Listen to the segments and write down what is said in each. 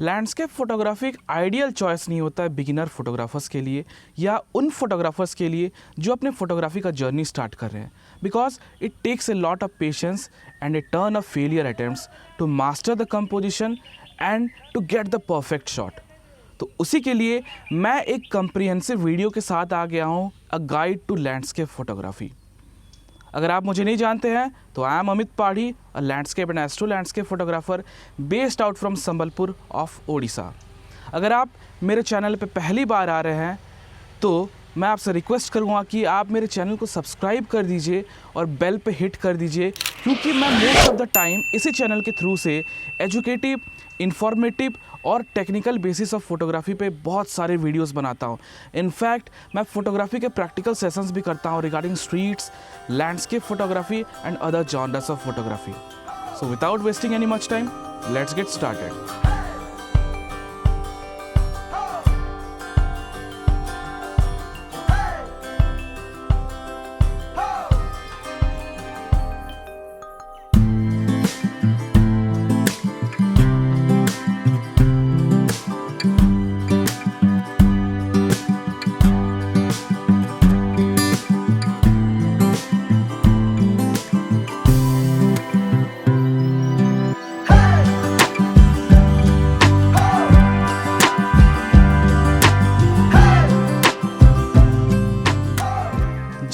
Landscape photography एक ideal choice नहीं होता है बिगिनर फोटोग्राफर्स के लिए या उन फोटोग्राफर्स के लिए जो अपने फोटोग्राफी का जर्नी स्टार्ट कर रहे हैं, because it takes a lot of patience and a turn of failure attempts to master the composition and to get the perfect shot. तो उसी के लिए मैं एक कंप्रिहेंसिव वीडियो के साथ आ गया हूँ, a guide to landscape photography. अगर आप मुझे नहीं जानते हैं तो I am Amit Padhi, a landscape and astro landscape photographer based out from Sambalpur of Odisha. अगर आप मेरे चैनल पे पहली बार आ रहे हैं तो मैं आपसे रिक्वेस्ट करूँगा कि आप मेरे चैनल को सब्सक्राइब कर दीजिए और बेल पे हिट कर दीजिए, क्योंकि मैं मोस्ट ऑफ द टाइम इसी चैनल के थ्रू से एजुकेटिव, इंफॉर्मेटिव और टेक्निकल बेसिस ऑफ फोटोग्राफी पे बहुत सारे वीडियोस बनाता हूँ। इनफैक्ट मैं फोटोग्राफी के प्रैक्टिकल सेशंस भी करता हूँ regarding streets, landscape photography and other genres of photography. So without wasting any much time, let's get started.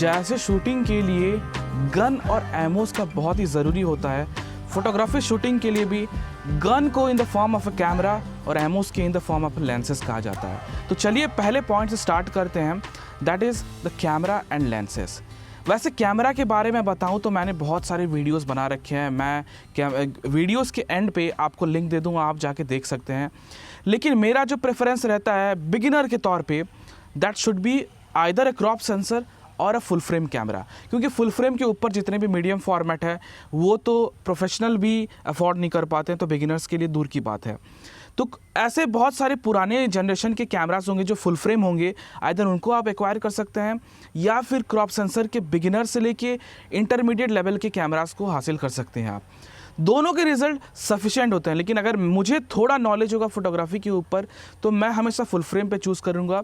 जैसे शूटिंग के लिए गन और एमोस का बहुत ही ज़रूरी होता है, फोटोग्राफी शूटिंग के लिए भी गन को in the form of a camera और एमोस के in the form of lenses कहा जाता है। तो चलिए पहले पॉइंट से स्टार्ट करते हैं, that is the camera and lenses. वैसे कैमरा के बारे में बताऊं तो मैंने बहुत सारे वीडियोस बना रखे हैं, मैं वीडियोस के एंड पे आपको लिंक दे दूंगा, आप जाके देख सकते हैं। लेकिन मेरा जो प्रेफरेंस रहता है बिगिनर के तौर पे, that should be either a crop sensor और अ फुल फ्रेम कैमरा, क्योंकि फुल फ्रेम के ऊपर जितने भी मीडियम फॉर्मेट है वो तो प्रोफेशनल भी अफोर्ड नहीं कर पाते हैं, तो बिगिनर्स के लिए दूर की बात है। तो ऐसे बहुत सारे पुराने जनरेशन के कैमरास होंगे जो फुल फ्रेम होंगे, आइदर उनको आप एक्वायर कर सकते हैं या फिर क्रॉप सेंसर के बिगिनर से लेके इंटरमीडिएट लेवल के कैमरास को हासिल कर सकते हैं आप। दोनों के रिजल्ट सफिशिएंट होते हैं, लेकिन अगर मुझे थोड़ा नॉलेज होगा फोटोग्राफी के ऊपर तो मैं हमेशा फुल फ्रेम पे चूज़ करूँगा,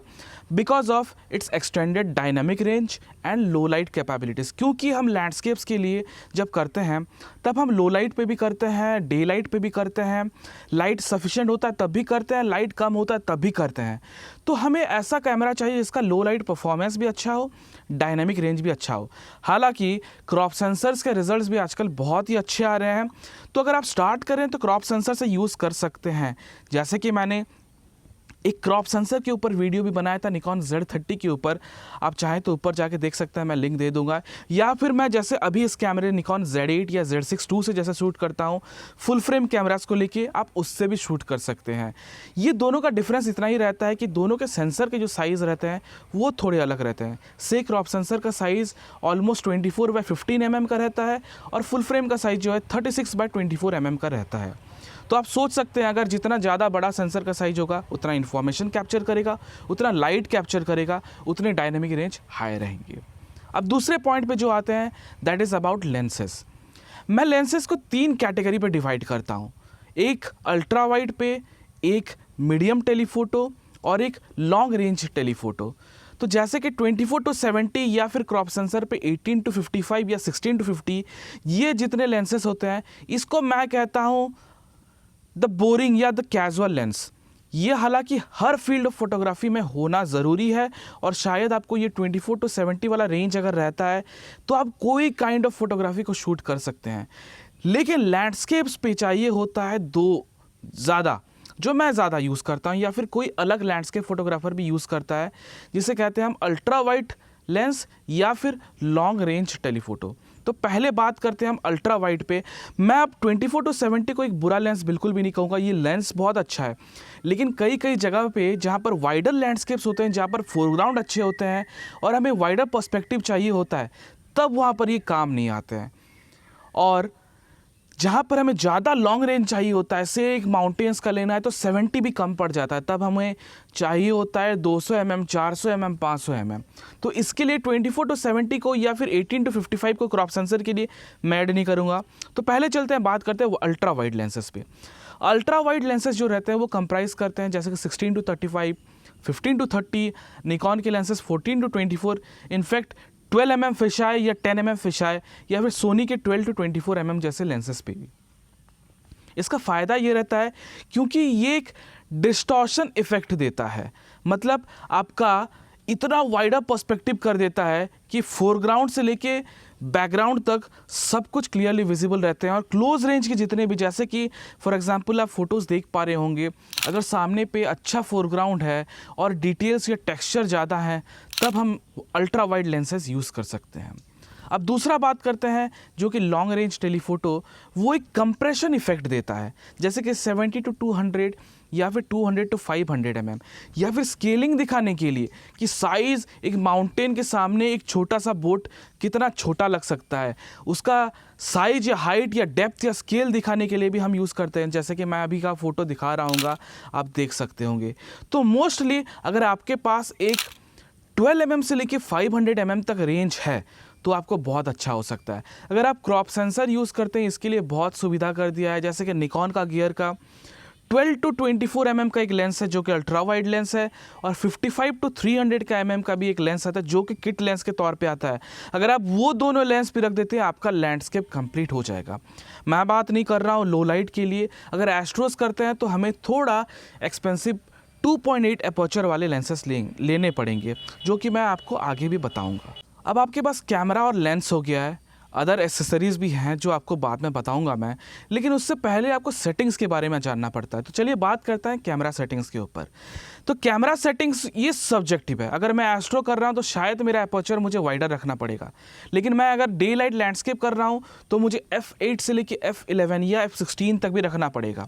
because of its extended dynamic range and low light capabilities. क्योंकि हम लैंडस्केप्स के लिए जब करते हैं तब हम लो लाइट पे भी करते हैं, डे लाइट पे भी करते हैं, लाइट सफिशिएंट होता है तब भी करते हैं, लाइट कम होता है तब भी करते हैं। तो हमें ऐसा कैमरा चाहिए जिसका लो लाइट परफॉर्मेंस भी अच्छा हो, डायनामिक रेंज भी अच्छा हो। हालांकि क्रॉप सेंसर्स के रिजल्ट्स भी आजकल बहुत ही अच्छे आ रहे हैं, तो अगर आप स्टार्ट करें तो क्रॉप सेंसर से यूज़ कर सकते हैं। जैसे कि मैंने एक क्रॉप सेंसर के ऊपर वीडियो भी बनाया था निकॉन Z30 के ऊपर, आप चाहें तो ऊपर जाके देख सकते हैं, मैं लिंक दे दूंगा। या फिर मैं जैसे अभी इस कैमरे निकॉन Z8 या Z6 II से जैसे शूट करता हूं, फुल फ्रेम कैमरास को लेके आप उससे भी शूट कर सकते हैं। ये दोनों का डिफरेंस इतना ही रहता है कि दोनों के सेंसर के जो साइज़ रहते हैं वो थोड़े अलग रहते हैं। से क्रॉप सेंसर का साइज़ ऑलमोस्ट 24x15 mm का रहता है और फुल फ्रेम का साइज़ जो है 36x24 mm का रहता है। तो आप सोच सकते हैं अगर जितना ज़्यादा बड़ा सेंसर का साइज होगा उतना इन्फॉर्मेशन कैप्चर करेगा, उतना लाइट कैप्चर करेगा, उतने डायनेमिक रेंज हाई रहेंगे। अब दूसरे पॉइंट पे जो आते हैं, दैट इज़ अबाउट लेंसेज। मैं लेंसेज को 3 कैटेगरी पे डिवाइड करता हूँ, एक अल्ट्रा वाइड पे, एक मीडियम टेलीफोटो और एक लॉन्ग रेंज टेलीफोटो। तो जैसे कि 24-70 या फिर क्रॉप सेंसर पे 18-55 या 16-50, ये जितने लेंसेज होते हैं इसको मैं कहता हूँ द बोरिंग या द कैजुअल लेंस। ये हालांकि हर फील्ड ऑफ फोटोग्राफी में होना ज़रूरी है, और शायद आपको ये 24-70 वाला रेंज अगर रहता है तो आप कोई काइंड ऑफ फोटोग्राफी को शूट कर सकते हैं। लेकिन लैंडस्केप्स पे चाहिए होता है 2 ज़्यादा, जो मैं ज़्यादा यूज़ करता हूँ या फिर कोई अलग लैंडस्केप फोटोग्राफर भी यूज़ करता है, जिसे कहते हैं हम अल्ट्रा वाइड लेंस या फिर लॉन्ग रेंज टेलीफोटो। तो पहले बात करते हैं हम अल्ट्रा वाइड पे। मैं अब 24-70 को एक बुरा लेंस बिल्कुल भी नहीं कहूँगा, ये लेंस बहुत अच्छा है, लेकिन कई कई जगह पे जहाँ पर वाइडर लैंडस्केप्स होते हैं, जहाँ पर फोरग्राउंड अच्छे होते हैं और हमें वाइडर पर्सपेक्टिव चाहिए होता है, तब वहाँ पर ये काम नहीं आते हैं। और जहाँ पर हमें ज़्यादा लॉन्ग रेंज चाहिए होता है, से एक माउंटेन्स का लेना है तो 70 भी कम पड़ जाता है, तब हमें चाहिए होता है 200 mm, 400 mm, 500 mm। तो इसके लिए 24-70 को या फिर 18-55 को क्रॉप सेंसर के लिए मैं ऐड नहीं करूँगा। तो पहले चलते हैं, बात करते हैं वो अल्ट्रा वाइड लेंसेज पे। अल्ट्रा वाइड लेंसेज जो रहते हैं वो कंप्राइज करते हैं जैसे कि 16 to 35, 15 to 30, निकॉन के lenses 14 to 24, in fact 12 mm fisheye या 10 mm फिशआई या फिर सोनी के 12 to 24 mm जैसे लेंसेज पे भी। इसका फ़ायदा ये रहता है क्योंकि ये एक डिस्टॉर्शन इफेक्ट देता है, मतलब आपका इतना वाइडर पर्सपेक्टिव कर देता है कि फोरग्राउंड से लेके बैकग्राउंड तक सब कुछ क्लियरली विजिबल रहते हैं। और क्लोज रेंज के जितने भी, जैसे कि फॉर एग्जांपल आप फोटोज़ देख पा रहे होंगे, अगर सामने पे अच्छा फोरग्राउंड है और डिटेल्स या टेक्सचर ज़्यादा है तब हम अल्ट्रा वाइड लेंसेज यूज़ कर सकते हैं। अब दूसरा बात करते हैं जो कि लॉन्ग रेंज टेलीफोटो, वो एक कंप्रेशन इफेक्ट देता है जैसे कि 70 to 200 या फिर 200 to 500 mm, या फिर स्केलिंग दिखाने के लिए कि साइज़ एक माउंटेन के सामने एक छोटा सा बोट कितना छोटा लग सकता है, उसका साइज या हाइट या डेप्थ या स्केल दिखाने के लिए भी हम यूज़ करते हैं, जैसे कि मैं अभी का फ़ोटो दिखा रहा हूँगा, आप देख सकते होंगे। तो मोस्टली अगर आपके पास एक 12 mm से लेके 500 mm तक रेंज है तो आपको बहुत अच्छा हो सकता है। अगर आप क्रॉप सेंसर यूज़ करते हैं, इसके लिए बहुत सुविधा कर दिया है, जैसे कि निकॉन का गियर का 12 to 24 mm का एक लेंस है जो कि अल्ट्रा वाइड लेंस है, और 55 to 300 का mm का भी एक लेंस आता है जो कि किट लेंस के तौर पे आता है। अगर आप वो दोनों लेंस भी रख देते हैं आपका लैंडस्केप कंप्लीट हो जाएगा। मैं बात नहीं कर रहा हूँ लो लाइट के लिए, अगर एस्ट्रोस करते हैं तो हमें थोड़ा एक्सपेंसिव 2.8 अपर्चर वाले लेंसेस लेने पड़ेंगे, जो कि मैं आपको आगे भी बताऊँगा। अब आपके पास कैमरा और लेंस हो गया है, अदर एसेसरीज़ भी हैं जो आपको बाद में बताऊंगा मैं, लेकिन उससे पहले आपको सेटिंग्स के बारे में जानना पड़ता है। तो चलिए बात करते हैं कैमरा सेटिंग्स के ऊपर। तो कैमरा सेटिंग्स ये सब्जेक्टिव है, अगर मैं एस्ट्रो कर रहा हूँ तो शायद मेरा अपर्चर मुझे वाइडर रखना पड़ेगा, लेकिन मैं अगर डे लाइट लैंडस्केप कर रहा हूँ तो मुझे f8 से लेके f11 या f16 तक भी रखना पड़ेगा।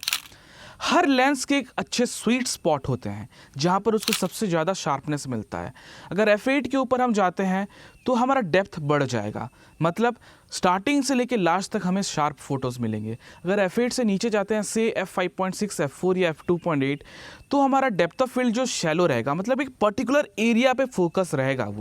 हर लेंस के एक अच्छे स्वीट स्पॉट होते हैं जहाँ पर उसको सबसे ज़्यादा शार्पनेस मिलता है। अगर f8 के ऊपर हम जाते हैं तो हमारा डेप्थ बढ़ जाएगा, मतलब स्टार्टिंग से लेके लास्ट तक हमें शार्प फोटोज़ मिलेंगे। अगर f8 से नीचे जाते हैं से f5.6, f4 या f2.8 तो हमारा डेप्थ ऑफ फील्ड जो शैलो रहेगा, मतलब एक पर्टिकुलर एरिया पे फोकस रहेगा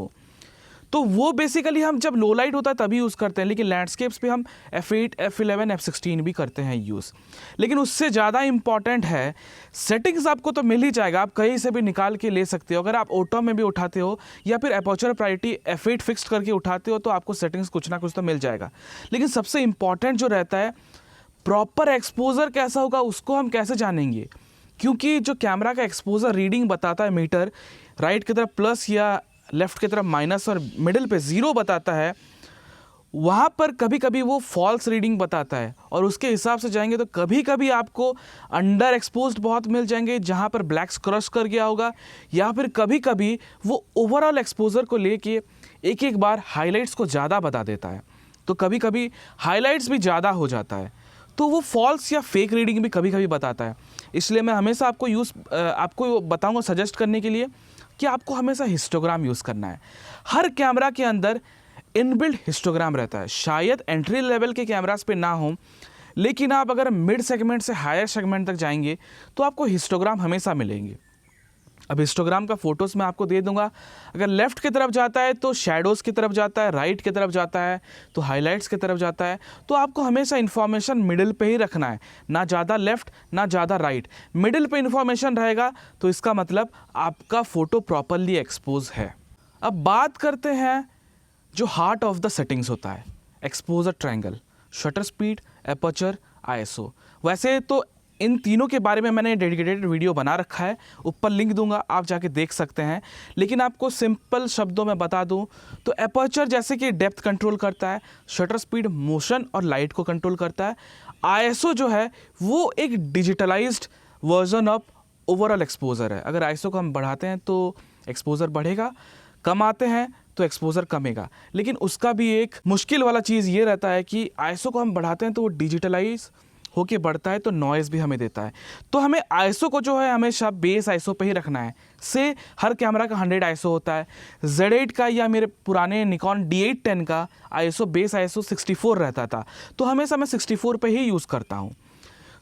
वो बेसिकली हम जब लो लाइट होता है तभी यूज़ करते हैं, लेकिन लैंडस्केप्स पे हम f8, f11, f16 भी करते हैं यूज़। लेकिन उससे ज़्यादा इंपॉर्टेंट है सेटिंग्स, आपको तो मिल ही जाएगा, आप कहीं से भी निकाल के ले सकते हो। अगर आप ऑटो में भी उठाते हो या फिर अपर्चर प्रायोरिटी f8 फिक्स करके उठाते हो तो आपको सेटिंग्स कुछ ना कुछ तो मिल जाएगा। लेकिन सबसे इंपॉर्टेंट जो रहता है प्रॉपर एक्सपोजर कैसा होगा उसको हम कैसे जानेंगे, क्योंकि जो कैमरा का एक्सपोजर रीडिंग बताता है मीटर, राइट की तरफ प्लस या लेफ्ट की तरफ माइनस और मिडिल पे 0 बताता है, वहाँ पर कभी कभी वो फॉल्स रीडिंग बताता है और उसके हिसाब से जाएंगे तो कभी कभी आपको अंडर एक्सपोज्ड बहुत मिल जाएंगे जहाँ पर ब्लैक्स क्रश कर गया होगा, या फिर कभी कभी वो ओवरऑल एक्सपोजर को लेके एक बार हाइलाइट्स को ज़्यादा बता देता है, तो कभी कभी हाइलाइट्स भी ज़्यादा हो जाता है, तो वो फॉल्स या फेक रीडिंग भी कभी कभी बताता है। इसलिए मैं हमेशा आपको बताऊँगा सजेस्ट करने के लिए कि आपको हमेशा हिस्टोग्राम यूज़ करना है। हर कैमरा के अंदर इनबिल्ट हिस्टोग्राम रहता है, शायद एंट्री लेवल के कैमरास पे ना हो, लेकिन आप अगर मिड सेगमेंट से हायर सेगमेंट तक जाएंगे तो आपको हिस्टोग्राम हमेशा मिलेंगे। अब हिस्टोग्राम का फोटोज़ मैं आपको दे दूंगा। अगर लेफ़्ट की तरफ जाता है तो शैडोज़ की तरफ जाता है, राइट की तरफ जाता है तो हाइलाइट्स की तरफ जाता है, तो आपको हमेशा इन्फॉर्मेशन मिडिल पे ही रखना है, ना ज़्यादा लेफ़्ट ना ज़्यादा राइट, मिडिल पे इन्फॉर्मेशन रहेगा तो इसका मतलब आपका फ़ोटो प्रॉपरली एक्सपोज है। अब बात करते हैं जो हार्ट ऑफ द सेटिंग्स होता है, exposure triangle, shutter speed, aperture, ISO। वैसे तो इन तीनों के बारे में मैंने डेडिकेटेड वीडियो बना रखा है, ऊपर लिंक दूंगा, आप जाके देख सकते हैं, लेकिन आपको सिंपल शब्दों में बता दूं तो एपर्चर जैसे कि डेप्थ कंट्रोल करता है, शटर स्पीड मोशन और लाइट को कंट्रोल करता है, ISO जो है वो एक digitalised version of overall exposure है। अगर ISO को हम बढ़ाते हैं तो एक्सपोजर बढ़ेगा, कम आते हैं तो एक्सपोजर कमेगा, लेकिन उसका भी एक मुश्किल वाला चीज़ ये रहता है कि ISO को हम बढ़ाते हैं तो वो डिजिटलाइज होके बढ़ता है तो नॉइज़ भी हमें देता है, तो हमें ISO को जो है हमेशा बेस ISO पे ही रखना है। से हर कैमरा का 100 ISO होता है, Z8 का या मेरे पुराने निकॉन D810 का ISO बेस ISO 64 रहता था, तो हमेशा मैं 64 पे ही यूज़ करता हूँ।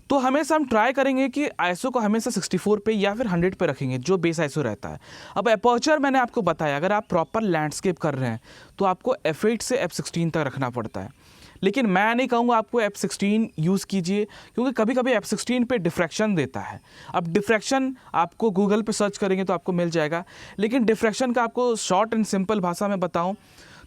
तो हमेशा हम ट्राई करेंगे कि ISO को हमेशा 64 पे या फिर 100 पे रखेंगे जो बेस ISO रहता है। अब एपर्चर मैंने आपको बताया, अगर आप प्रॉपर लैंडस्केप कर रहे हैं तो आपको f8 से f16 तक रखना पड़ता है, लेकिन मैं नहीं कहूँगा आपको F16 यूज़ कीजिए, क्योंकि कभी कभी F16 पे डिफ्रैक्शन देता है। अब डिफ्रैक्शन आपको गूगल पे सर्च करेंगे तो आपको मिल जाएगा, लेकिन डिफ्रैक्शन का आपको शॉर्ट एंड सिंपल भाषा में बताऊं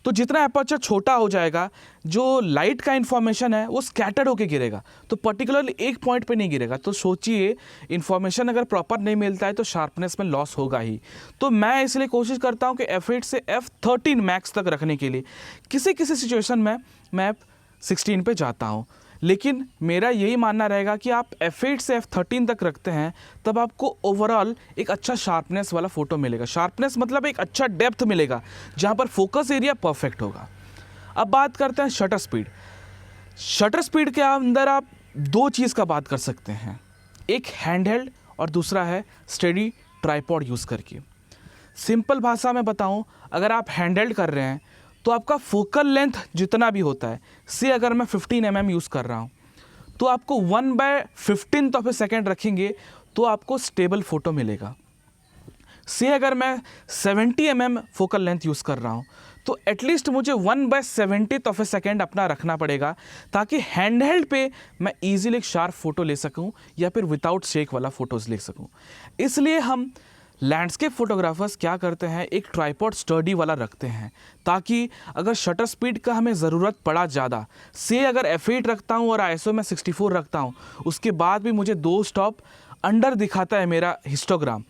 तो जितना एपर्चर छोटा हो जाएगा, जो लाइट का इन्फॉर्मेशन है वो स्कैटर्ड होके गिरेगा, तो पर्टिकुलरली एक पॉइंट पे नहीं गिरेगा। तो सोचिए, इन्फॉर्मेशन अगर प्रॉपर नहीं मिलता है तो शार्पनेस में लॉस होगा ही। तो मैं इसलिए कोशिश करता हूँ कि F8 से F13 मैक्स तक रखने के लिए किसी किसी सिचुएशन में मैं F16 पे जाता हूँ, लेकिन मेरा यही मानना रहेगा कि आप F8 से F13 तक रखते हैं तब आपको ओवरऑल एक अच्छा शार्पनेस वाला फ़ोटो मिलेगा। शार्पनेस मतलब एक अच्छा डेप्थ मिलेगा जहाँ पर फोकस एरिया परफेक्ट होगा। अब बात करते हैं शटर स्पीड। शटर स्पीड के अंदर आप दो चीज़ का बात कर सकते हैं, एक हैंडहेल्ड और दूसरा है स्टेडी ट्राइपॉड यूज़ करके। सिंपल भाषा में बताऊं, अगर आप हैंडहेल्ड कर रहे हैं तो आपका फोकल लेंथ जितना भी होता है, से अगर मैं 15 mm यूज़ कर रहा हूँ तो आपको 1/15 ऑफ ए सेकेंड रखेंगे तो आपको स्टेबल फ़ोटो मिलेगा। से अगर मैं 70 mm फोकल लेंथ यूज़ कर रहा हूँ तो एटलीस्ट मुझे 1/70 ऑफ ए सेकेंड अपना रखना पड़ेगा, ताकि हैंडहेल्ड पे मैं ईजिली एक शार्प फ़ोटो ले सकूँ या फिर विदाउट शेक वाला फ़ोटोज़ ले सकूँ। इसलिए हम लैंडस्केप फोटोग्राफर्स क्या करते हैं, एक ट्राइपॉड स्टडी वाला रखते हैं, ताकि अगर शटर स्पीड का हमें ज़रूरत पड़ा ज़्यादा, से अगर F8 रखता हूँ और ISO में 64 रखता हूँ, उसके बाद भी मुझे 2 स्टॉप अंडर दिखाता है मेरा हिस्टोग्राम,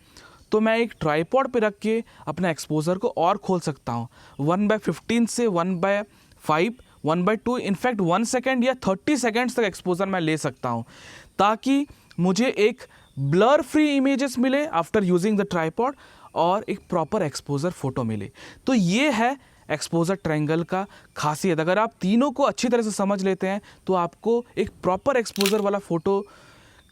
तो मैं एक ट्राइपॉड पे रख के अपना एक्सपोजर को और खोल सकता हूँ। 1/15 से 1/5, 1/2, इनफैक्ट 1 सेकेंड या 30 सेकेंड्स तक एक्सपोजर मैं ले सकता हूँ, ताकि मुझे एक ब्लर फ्री इमेजेस मिले आफ्टर यूजिंग द ट्राइपॉड और एक प्रॉपर एक्सपोजर फोटो मिले। तो ये है एक्सपोजर ट्रायंगल का खासियत। अगर आप तीनों को अच्छी तरह से समझ लेते हैं तो आपको एक प्रॉपर एक्सपोजर वाला फ़ोटो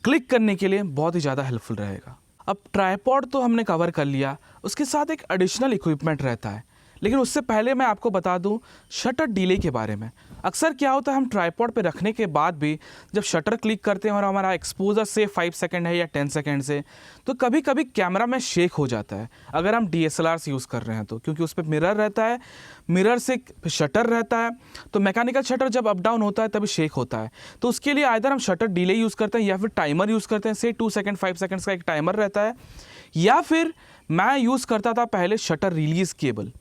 क्लिक करने के लिए बहुत ही ज़्यादा हेल्पफुल रहेगा। अब ट्राइपॉड तो हमने कवर कर लिया, उसके साथ एक एडिशनल इक्विपमेंट रहता है, लेकिन उससे पहले मैं आपको बता दूं शटर डिले के बारे में। अक्सर क्या होता है, हम ट्राइपॉड पे रखने के बाद भी जब शटर क्लिक करते हैं और हमारा एक्सपोजर से 5 सेकंड है या 10 सेकंड से, तो कभी कभी कैमरा में शेक हो जाता है अगर हम DSLR यूज़ कर रहे हैं तो, क्योंकि उस पर मिरर रहता है, मिरर से शटर रहता है, तो मैकेनिकल शटर जब अप डाउन होता है तभी शेक होता है। तो उसके लिए आइदर हम शटर डिले यूज़ करते हैं या फिर टाइमर यूज़ करते हैं, से 2 सेकेंड 5 सेकेंड्स का एक टाइमर रहता है, या फिर मैं यूज़ करता था पहले shutter release cable.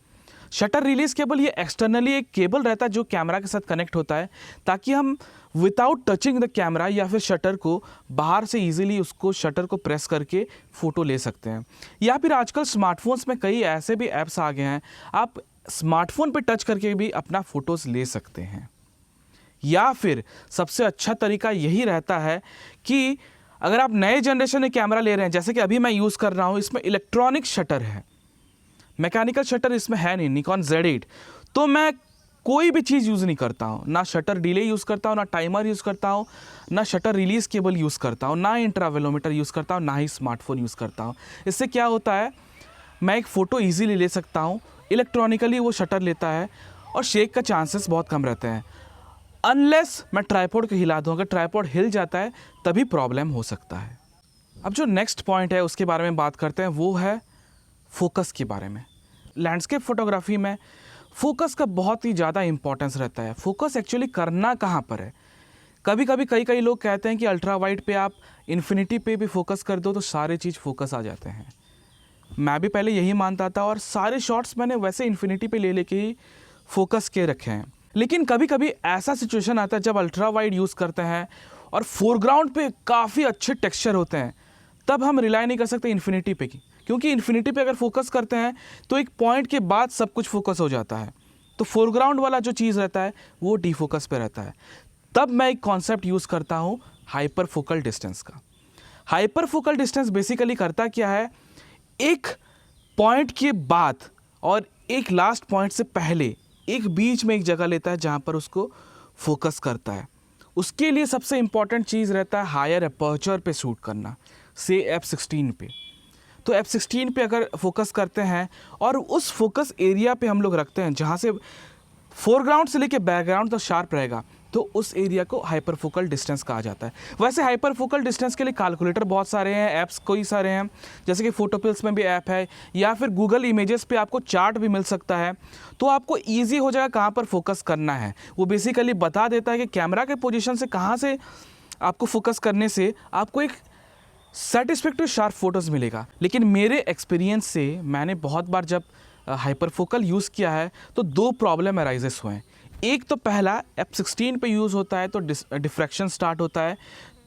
Shutter release cable ये एक्सटर्नली एक केबल रहता है जो कैमरा के साथ कनेक्ट होता है, ताकि हम विदाउट टचिंग द कैमरा या फिर शटर को बाहर से इजीली उसको शटर को प्रेस करके फ़ोटो ले सकते हैं। या फिर आजकल स्मार्टफोन्स में कई ऐसे भी ऐप्स आ गए हैं, आप स्मार्टफोन पे टच करके भी अपना फ़ोटोज़ ले सकते हैं। या फिर सबसे अच्छा तरीका यही रहता है कि अगर आप नए जनरेशन में कैमरा ले रहे हैं, जैसे कि अभी मैं यूज़ कर रहा हूँ, इसमें इलेक्ट्रॉनिक शटर है, मैकेनिकल शटर इसमें है नहीं, निकॉन Z8, तो मैं कोई भी चीज़ यूज़ नहीं करता हूँ, ना शटर डिले यूज़ करता हूँ, ना टाइमर यूज़ करता हूँ, ना शटर रिलीज़ केबल यूज़ करता हूँ, ना इंट्रावेलोमीटर यूज़ करता हूँ, ना ही स्मार्टफोन यूज़ करता हूँ। इससे क्या होता है, मैं एक फ़ोटो ईजीली ले सकता हूँ, इलेक्ट्रॉनिकली वो शटर लेता है और शेक का चांसेस बहुत कम रहते हैं, अनलेस मैं ट्राइपॉड को हिला दूँ। अगर ट्राइपॉड हिल जाता है तभी प्रॉब्लम हो सकता है। अब जो नेक्स्ट पॉइंट है उसके बारे में बात करते हैं, वो है फोकस के बारे में। लैंडस्केप फोटोग्राफी में फोकस का बहुत ही ज़्यादा इंपॉर्टेंस रहता है। फोकस एक्चुअली करना कहाँ पर है, कभी कभी कई लोग कहते हैं कि अल्ट्रा वाइड पे आप इन्फिनिटी पे भी फोकस कर दो तो सारे चीज़ फोकस आ जाते हैं। मैं भी पहले यही मानता था और सारे शॉट्स मैंने वैसे इन्फिनिटी पे ले लेके ही फोकस के रखे हैं। लेकिन कभी कभी ऐसा सिचुएशन आता है जब अल्ट्रा वाइड यूज़ करते हैं और फोरग्राउंड पे काफ़ी अच्छे टेक्सचर होते हैं, तब हम रिलाई नहीं कर सकते इन्फिनिटी पे की, क्योंकि इन्फिनिटी पे अगर फोकस करते हैं तो एक पॉइंट के बाद सब कुछ फोकस हो जाता है, तो फोरग्राउंड वाला जो चीज़ रहता है वो डीफोकस पे रहता है। तब मैं एक कॉन्सेप्ट यूज़ करता हूँ हाइपर फोकल डिस्टेंस का। हाइपर फोकल डिस्टेंस बेसिकली करता क्या है, एक पॉइंट के बाद और एक लास्ट पॉइंट से पहले एक बीच में एक जगह लेता है जहाँ पर उसको फोकस करता है। उसके लिए सबसे इम्पॉर्टेंट चीज़ रहता है हायर अपर्चर पे शूट करना, से F16 पे। तो F16 पे अगर फोकस करते हैं और उस फोकस एरिया पे हम लोग रखते हैं जहाँ से फोरग्राउंड से लेके बैकग्राउंड तक शार्प रहेगा, तो उस एरिया को हाइपर फोकल डिस्टेंस कहा जाता है। वैसे हाइपर फोकल डिस्टेंस के लिए कैलकुलेटर बहुत सारे हैं, ऐप्स कई सारे हैं, जैसे कि फोटोपिल्स में भी ऐप है, या फिर गूगल इमेजेस पे आपको चार्ट भी मिल सकता है। तो आपको ईजी हो जाएगा कहाँ पर फोकस करना है। वो बेसिकली बता देता है कि कैमरा के पोजीशन से कहाँ से आपको फोकस करने से आपको एक सेटिस्फैक्टरी शार्प फोटोज़ मिलेगा। लेकिन मेरे एक्सपीरियंस से मैंने बहुत बार जब हाइपर फोकल यूज़ किया है तो दो प्रॉब्लम अराइजेस हुए हैं। एक तो पहला f16 पे यूज़ होता है तो डिफ्रैक्शन स्टार्ट होता है,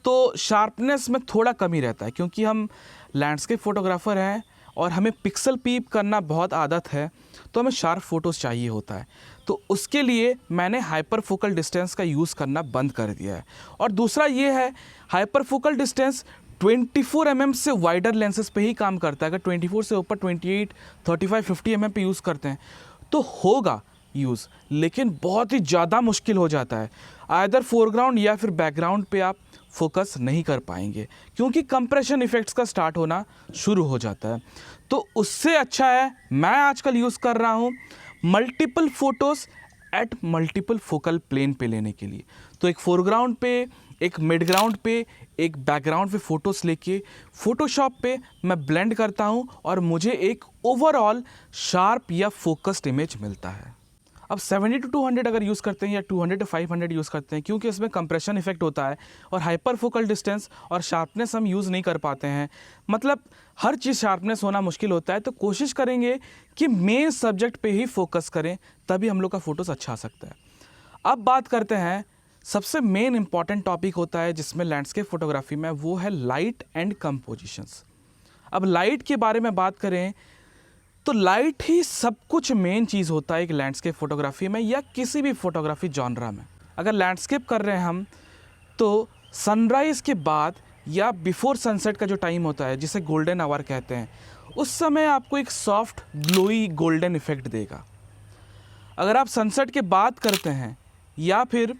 तो शार्पनेस में थोड़ा कमी रहता है, क्योंकि हम लैंडस्केप फोटोग्राफर हैं और हमें पिक्सल पीप करना बहुत आदत है, तो हमें शार्प फोटोज़ चाहिए होता है। तो उसके लिए मैंने हाइपर फोकल डिस्टेंस का यूज़ करना बंद कर दिया है। और दूसरा ये है, हाइपर फोकल डिस्टेंस 24 mm से वाइडर लेंसेज पे ही काम करता है। अगर 24 से ऊपर 28, 35, 50 mm पे यूज़ करते हैं तो होगा यूज़, लेकिन बहुत ही ज़्यादा मुश्किल हो जाता है। आइदर फोरग्राउंड या फिर बैकग्राउंड पे आप फोकस नहीं कर पाएंगे, क्योंकि कंप्रेशन इफ़ेक्ट्स का स्टार्ट होना शुरू हो जाता है। तो उससे अच्छा है, मैं आजकल यूज़ कर रहा हूँ multiple photos at multiple focal plane पे लेने के लिए। तो एक फोरग्राउंड पे, एक मिड ग्राउंड पे, एक बैकग्राउंड पे फ़ोटोज़ लेके फ़ोटोशॉप पे मैं ब्लेंड करता हूँ और मुझे एक ओवरऑल शार्प या फोकस्ड इमेज मिलता है। अब 70 to 200 अगर यूज़ करते हैं या 200 to 500 यूज़ करते हैं, क्योंकि इसमें कंप्रेशन इफेक्ट होता है और हाइपर फोकल डिस्टेंस और शार्पनेस हम यूज़ नहीं कर पाते हैं, मतलब हर चीज़ शार्पनेस होना मुश्किल होता है। तो कोशिश करेंगे कि मेन सब्जेक्ट पे ही फोकस करें, तभी हम लोग का फ़ोटोज़ अच्छा आ सकता है। अब बात करते हैं सबसे मेन इंपॉर्टेंट टॉपिक होता है जिसमें लैंडस्केप फोटोग्राफी में, वो है लाइट एंड कंपोजिशंस। अब लाइट के बारे में बात करें तो लाइट ही सब कुछ मेन चीज़ होता है एक लैंडस्केप फोटोग्राफी में या किसी भी फोटोग्राफी जॉनरा में। अगर लैंडस्केप कर रहे हैं हम, तो सनराइज़ के बाद या बिफोर सनसेट का जो टाइम होता है, जिसे गोल्डन आवर कहते हैं, उस समय आपको एक सॉफ्ट ग्लोई गोल्डन इफेक्ट देगा। अगर आप सनसेट के बाद करते हैं या फिर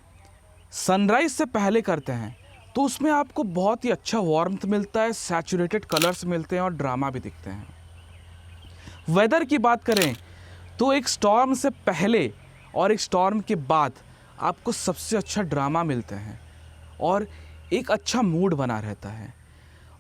सनराइज़ से पहले करते हैं, तो उसमें आपको बहुत ही अच्छा वार्मथ मिलता है, सैचुरेटेड कलर्स मिलते हैं और ड्रामा भी दिखते हैं। वेदर की बात करें तो एक स्टॉर्म से पहले और एक स्टॉर्म के बाद आपको सबसे अच्छा ड्रामा मिलते हैं और एक अच्छा मूड बना रहता है।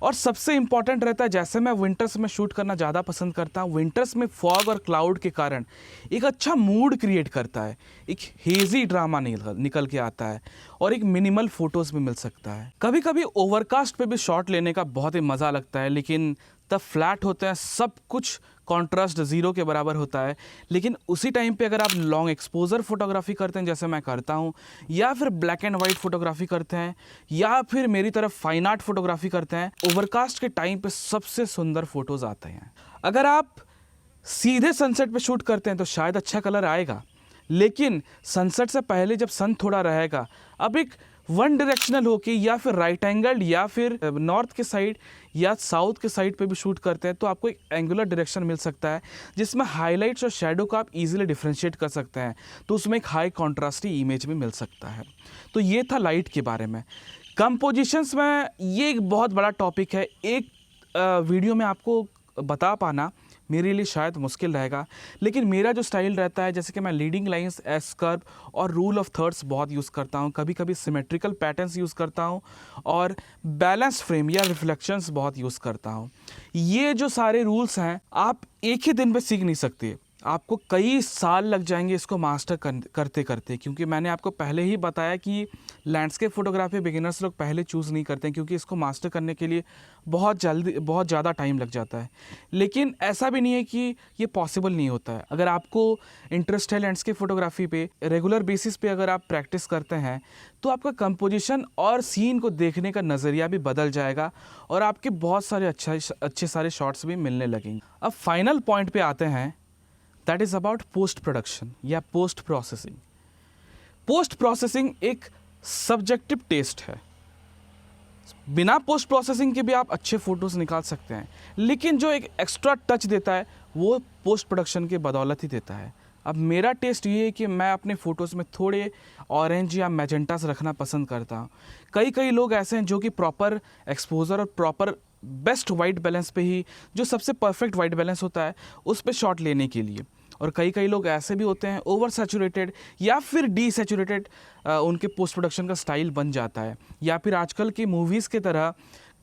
और सबसे इम्पॉर्टेंट रहता है, जैसे मैं विंटर्स में शूट करना ज़्यादा पसंद करता हूँ, विंटर्स में फॉग और क्लाउड के कारण एक अच्छा मूड क्रिएट करता है, एक हेज़ी ड्रामा निकल के आता है और एक मिनिमल फ़ोटोज़ भी मिल सकता है। कभी कभी ओवरकास्ट पे भी शॉट लेने का बहुत ही मज़ा लगता है, लेकिन तब फ्लैट होते हैं, सब कुछ कॉन्ट्रास्ट ज़ीरो के बराबर होता है। लेकिन उसी टाइम पे अगर आप लॉन्ग एक्सपोजर फोटोग्राफी करते हैं, जैसे मैं करता हूँ, या फिर ब्लैक एंड वाइट फोटोग्राफी करते हैं, या फिर मेरी तरफ फाइन आर्ट फोटोग्राफी करते हैं, ओवरकास्ट के टाइम पे सबसे सुंदर फोटोज़ आते हैं। अगर आप सीधे सनसेट पे शूट करते हैं तो शायद अच्छा कलर आएगा, लेकिन सनसेट से पहले जब सन थोड़ा रहेगा, अब एक वन डायरेक्शनल होके या फिर राइट एंगल या फिर नॉर्थ के साइड या साउथ के साइड पे भी शूट करते हैं, तो आपको एक एंगुलर डायरेक्शन मिल सकता है जिसमें हाइलाइट्स और शैडो को आप इजीली डिफरेंशिएट कर सकते हैं, तो उसमें एक हाई कॉन्ट्रास्टी इमेज भी मिल सकता है। तो ये था लाइट के बारे में। कंपोजिशंस में ये एक बहुत बड़ा टॉपिक है, एक वीडियो में आपको बता पाना मेरे लिए शायद मुश्किल रहेगा, लेकिन मेरा जो स्टाइल रहता है, जैसे कि मैं लीडिंग लाइंस, एस कर्व और रूल ऑफ थर्ड्स बहुत यूज़ करता हूँ, कभी कभी सिमेट्रिकल पैटर्न्स यूज़ करता हूँ और बैलेंस फ्रेम या रिफ्लेक्शंस बहुत यूज़ करता हूँ। ये जो सारे रूल्स हैं आप एक ही दिन में सीख नहीं सकते, आपको कई साल लग जाएंगे इसको मास्टर करते करते, क्योंकि मैंने आपको पहले ही बताया कि लैंडस्केप फोटोग्राफी बिगिनर्स लोग पहले चूज़ नहीं करते हैं, क्योंकि इसको मास्टर करने के लिए बहुत ज़्यादा टाइम लग जाता है। लेकिन ऐसा भी नहीं है कि ये पॉसिबल नहीं होता है। अगर आपको इंटरेस्ट है लैंडस्केप फोटोग्राफी पे, रेगुलर बेसिस पे अगर आप प्रैक्टिस करते हैं, तो आपका कंपोजिशन और सीन को देखने का नज़रिया भी बदल जाएगा और आपके बहुत सारे अच्छे सारे शॉट्स भी मिलने लगेंगे। अब फाइनल पॉइंट पे आते हैं, that is about post production या पोस्ट प्रोसेसिंग। पोस्ट प्रोसेसिंग एक सब्जेक्टिव टेस्ट है, बिना पोस्ट प्रोसेसिंग के भी आप अच्छे फ़ोटोज़ निकाल सकते हैं, लेकिन जो एक एक्स्ट्रा टच देता है वो पोस्ट प्रोडक्शन के बदौलत ही देता है। अब मेरा टेस्ट ये है कि मैं अपने फ़ोटोज़ में थोड़े ऑरेंज या मैजेंटास रखना पसंद करता हूँ। कई लोग ऐसे हैं जो कि प्रॉपर एक्सपोजर और प्रॉपर बेस्ट वाइट बैलेंस पे ही, जो सबसे परफेक्ट वाइट बैलेंस होता है, उस पे शॉट लेने के लिए, और कई कई लोग ऐसे भी होते हैं ओवर सैचुरेटेड या फिर डी सैचुरेटेड, उनके पोस्ट प्रोडक्शन का स्टाइल बन जाता है। या फिर आजकल की मूवीज़ की तरह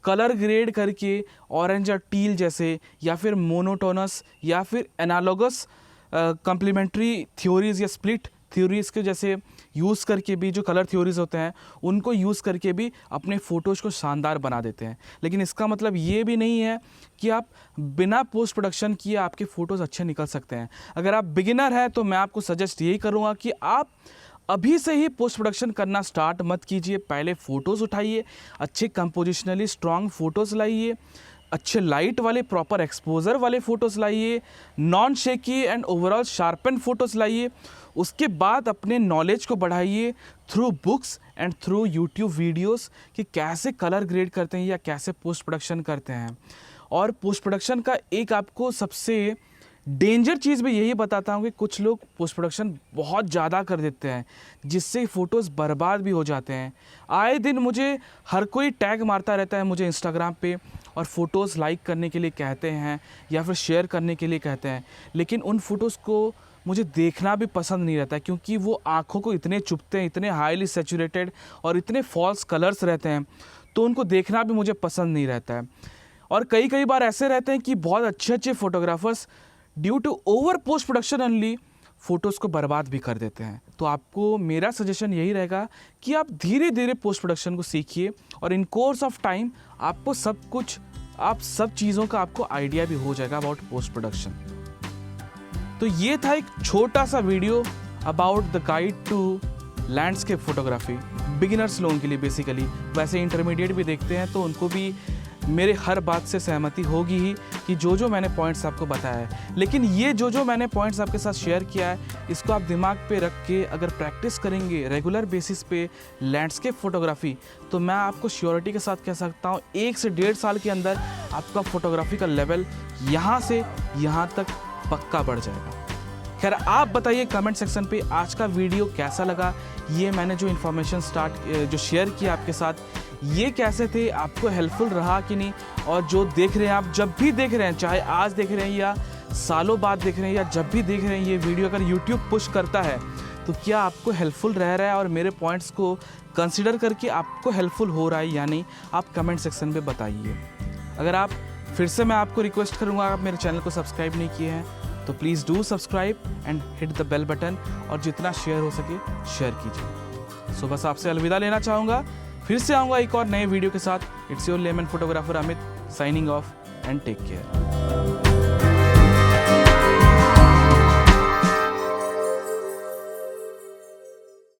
कलर ग्रेड करके ऑरेंज और टील जैसे, या फिर मोनोटोनस या फिर एनालॉगस कम्प्लीमेंट्री थ्योरीज या स्प्लिट थ्योरीज के जैसे यूज़ करके भी, जो कलर थ्योरीज होते हैं उनको यूज़ करके भी अपने फ़ोटोज़ को शानदार बना देते हैं। लेकिन इसका मतलब ये भी नहीं है कि आप बिना पोस्ट प्रोडक्शन किए आपके फ़ोटोज़ अच्छे निकल सकते हैं। अगर आप बिगिनर हैं तो मैं आपको सजेस्ट यही करूँगा कि आप अभी से ही पोस्ट प्रोडक्शन करना स्टार्ट मत कीजिए। पहले फ़ोटोज़ उठाइए, अच्छे कंपोजिशनली स्ट्रॉन्ग फ़ोटोज़ लाइए, अच्छे लाइट वाले प्रॉपर एक्सपोजर वाले फ़ोटोज़ लाइए, non shaky and overall sharpen photos लाइए। उसके बाद अपने नॉलेज को बढ़ाइए through books and through YouTube videos कि कैसे कलर ग्रेड करते हैं या कैसे पोस्ट प्रोडक्शन करते हैं। और पोस्ट प्रोडक्शन का एक आपको सबसे डेंजर चीज़ भी यही बताता हूँ कि कुछ लोग पोस्ट प्रोडक्शन बहुत ज़्यादा कर देते हैं जिससे फ़ोटोज़ बर्बाद भी हो जाते हैं। आए दिन मुझे हर कोई टैग मारता रहता है मुझे इंस्टाग्राम पे और फ़ोटोज़ लाइक करने के लिए कहते हैं या फिर शेयर करने के लिए कहते हैं, लेकिन उन फ़ोटोज़ को मुझे देखना भी पसंद नहीं रहता क्योंकि वो आँखों को इतने चुभते हैं, इतने हाईली सैचुरेटेड और इतने फॉल्स कलर्स रहते हैं, तो उनको देखना भी मुझे पसंद नहीं रहता है। और कई बार ऐसे रहते हैं कि बहुत अच्छे photographers due to over post production only photos को बर्बाद भी कर देते हैं। तो आपको मेरा सजेशन यही रहेगा कि आप धीरे धीरे पोस्ट प्रोडक्शन को सीखिए और इन कोर्स ऑफ टाइम आपको सब चीज़ों का आपको आइडिया भी हो जाएगा अबाउट पोस्ट प्रोडक्शन। तो ये था एक छोटा सा video about the guide to landscape photography beginners लोगों के लिए बेसिकली। वैसे इंटरमीडिएट भी देखते हैं तो उनको भी मेरे हर बात से सहमति होगी ही कि जो मैंने पॉइंट्स आपको बताया है। लेकिन ये जो मैंने पॉइंट्स आपके साथ शेयर किया है इसको आप दिमाग पे रख के अगर प्रैक्टिस करेंगे रेगुलर बेसिस पे लैंडस्केप फोटोग्राफी, तो मैं आपको श्योरिटी के साथ कह सकता हूँ 1 से 1.5 साल के अंदर आपका फोटोग्राफी का लेवल यहाँ से यहाँ तक पक्का बढ़ जाएगा। खैर आप बताइए कमेंट सेक्शन पे आज का वीडियो कैसा लगा। ये मैंने जो इन्फॉर्मेशन जो शेयर किया आपके साथ, ये कैसे थे, आपको हेल्पफुल रहा कि नहीं। और जो देख रहे हैं आप, जब भी देख रहे हैं, चाहे आज देख रहे हैं या सालों बाद देख रहे हैं या जब भी देख रहे हैं, ये वीडियो अगर यूट्यूब पुश करता है तो क्या आपको हेल्पफुल रह रहा है और मेरे पॉइंट्स को कंसिडर करके आपको हेल्पफुल हो रहा है या नहीं, आप कमेंट सेक्शन में बताइए। अगर आप फिर से मैं आपको रिक्वेस्ट करूँगा, आप मेरे चैनल को सब्सक्राइब नहीं किए हैं तो please do subscribe and hit the bell button, और जितना शेयर हो सके शेयर कीजिए। सो बस आपसे अलविदा लेना चाहूँगा, फिर से आऊँगा एक और नए वीडियो के साथ। It's your lemon photographer Amit signing off and take care.